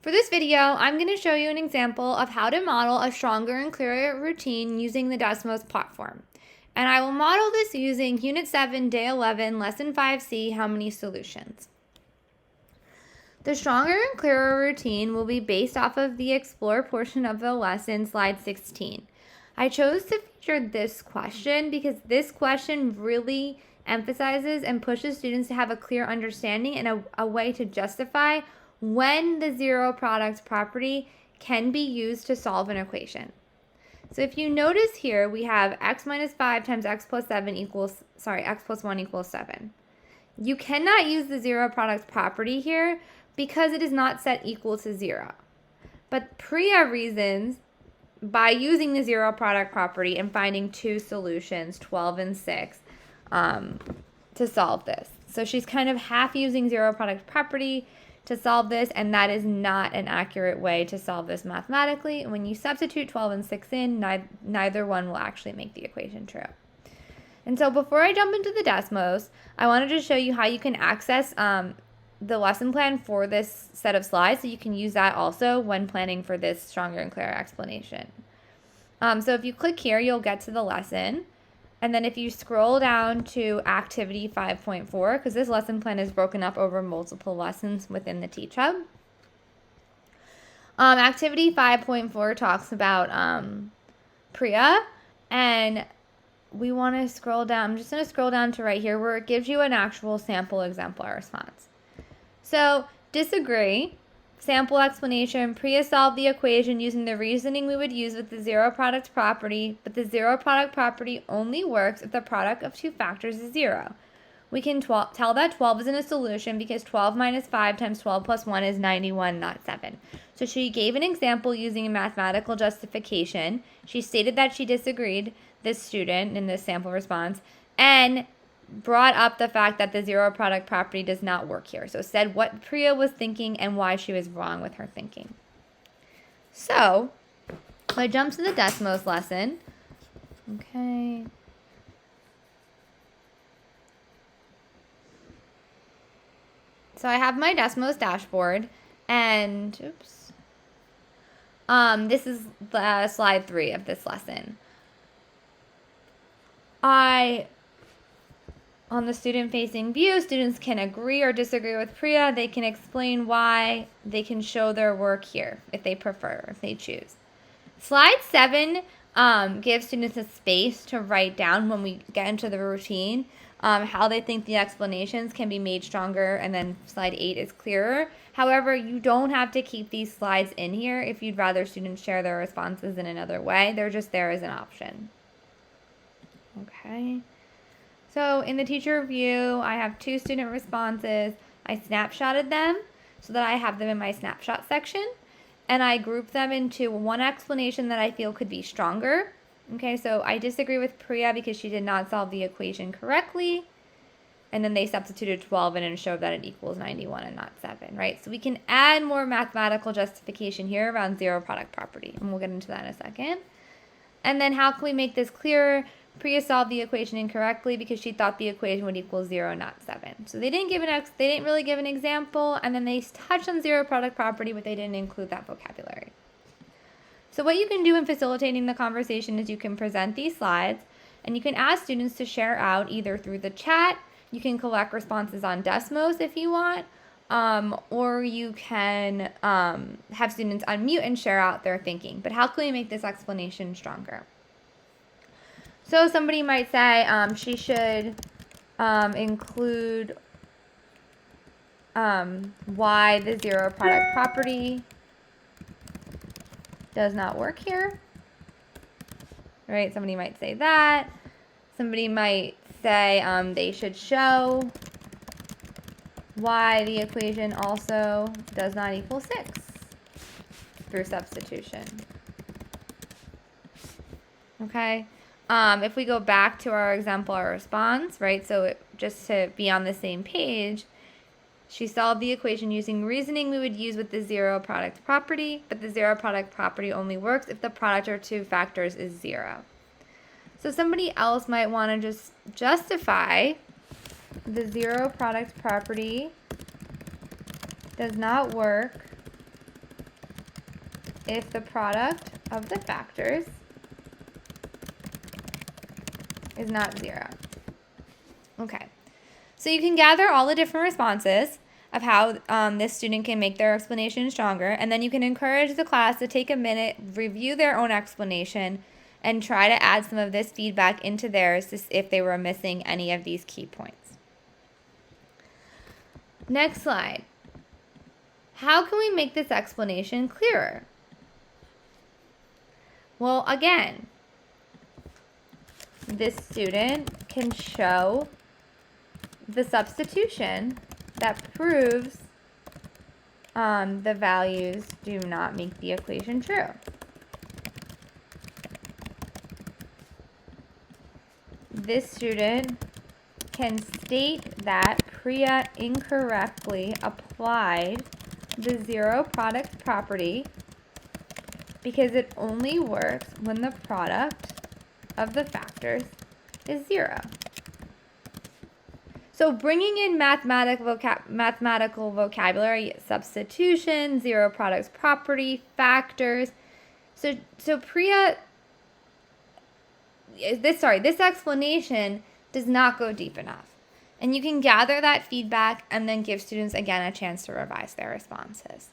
For this video, I'm going to show you an example of how to model a stronger and clearer routine using the Desmos platform. And I will model this using Unit 7, Day 11, Lesson 5C, How Many Solutions. The stronger and clearer routine will be based off of the Explore portion of the lesson, slide 16. I chose to feature this question because this question really emphasizes and pushes students to have a clear understanding and a way to justify when the zero product property can be used to solve an equation. So if you notice here, we have x minus 5 times x plus 7 equals, x plus 1 equals 7. You cannot use the zero product property here because it is not set equal to 0. But Priya reasons by using the zero product property and finding two solutions, 12 and 6, to solve this. So she's kind of half using zero product property to solve this, and that is not an accurate way to solve this mathematically. When you substitute 12 and 6 in, neither one will actually make the equation true. And so before I jump into the Desmos, I wanted to show you how you can access the lesson plan for this set of slides, so you can use that also when planning for this stronger and clearer explanation. So if you click here, you'll get to the lesson. And then if you scroll down to activity 5.4, because this lesson plan is broken up over multiple lessons within the Teach Hub. Activity 5.4 talks about Priya, and we want to scroll down. I'm just going to scroll down to right here where it gives you an actual sample exemplar response. So disagree. Sample explanation, Priya solved the equation using the reasoning we would use with the zero product property, but the zero product property only works if the product of two factors is 0. We can tell that 12 isn't a solution because 12 minus 5 times 12 plus 1 is 91, not 7. So she gave an example using a mathematical justification. She stated that she disagreed, this student, in this sample response, and brought up the fact that the zero product property does not work here. So said what Priya was thinking and why she was wrong with her thinking. So I jump to the Desmos lesson. Okay. So I have my Desmos dashboard, and this is the slide 3 of this lesson. On the student-facing view, students can agree or disagree with Priya. They can explain why. They can show their work here if they prefer, if they choose. Slide 7 gives students a space to write down when we get into the routine how they think the explanations can be made stronger, and then slide 8 is clearer. However, you don't have to keep these slides in here if you'd rather students share their responses in another way. They're just there as an option. Okay. So in the teacher review, I have 2 student responses. I snapshotted them so that I have them in my snapshot section. And I grouped them into one explanation that I feel could be stronger. Okay, so I disagree with Priya because she did not solve the equation correctly. And then they substituted 12 in and showed that it equals 91 and not 7, right? So we can add more mathematical justification here around zero product property. And we'll get into that in a second. And then how can we make this clearer? Priya solved the equation incorrectly because she thought the equation would equal 0, not 7. So they didn't really give an example, and then they touched on zero product property, but they didn't include that vocabulary. So what you can do in facilitating the conversation is you can present these slides, and you can ask students to share out either through the chat. You can collect responses on Desmos if you want, or you can have students unmute and share out their thinking. But how can we make this explanation stronger? So somebody might say she should include why the zero product property does not work here. Right? Somebody might say that. Somebody might say they should show why the equation also does not equal 6 through substitution. Okay? If we go back to our exemplar response, right, so just to be on the same page, she solved the equation using reasoning we would use with the zero product property, but the zero product property only works if the product of two factors is 0. So somebody else might want to just justify the zero product property does not work if the product of the factors is not 0. Okay, so you can gather all the different responses of how this student can make their explanation stronger, and then you can encourage the class to take a minute, review their own explanation, and try to add some of this feedback into theirs if they were missing any of these key points. Next slide. How can we make this explanation clearer? Well, again, this student can show the substitution that proves the values do not make the equation true. This student can state that Priya incorrectly applied the zero product property because it only works when the product of the factors is 0. So bringing in mathematical vocabulary, substitution, zero products property, factors. So Priya, this explanation does not go deep enough. And you can gather that feedback and then give students, again, a chance to revise their responses.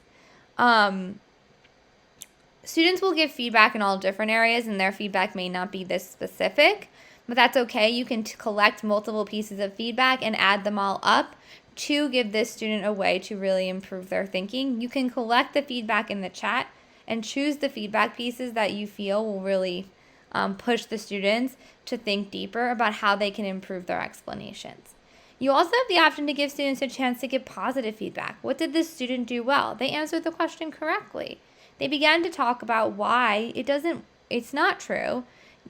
Students will give feedback in all different areas, and their feedback may not be this specific, but that's okay. You can collect multiple pieces of feedback and add them all up to give this student a way to really improve their thinking. You can collect the feedback in the chat and choose the feedback pieces that you feel will really push the students to think deeper about how they can improve their explanations. You also have the option to give students a chance to give positive feedback. What did this student do well? They answered the question correctly. They began to talk about why it's not true,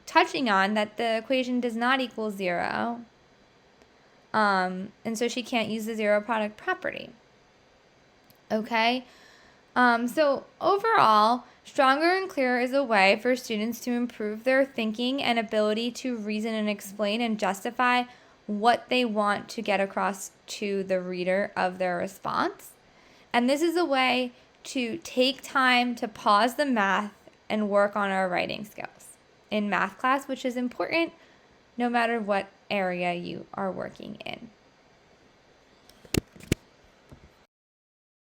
touching on that the equation does not equal 0, and so she can't use the zero product property. Okay, so overall, Stronger and Clearer is a way for students to improve their thinking and ability to reason and explain and justify what they want to get across to the reader of their response. And this is a way to take time to pause the math and work on our writing skills in math class, which is important no matter what area you are working in.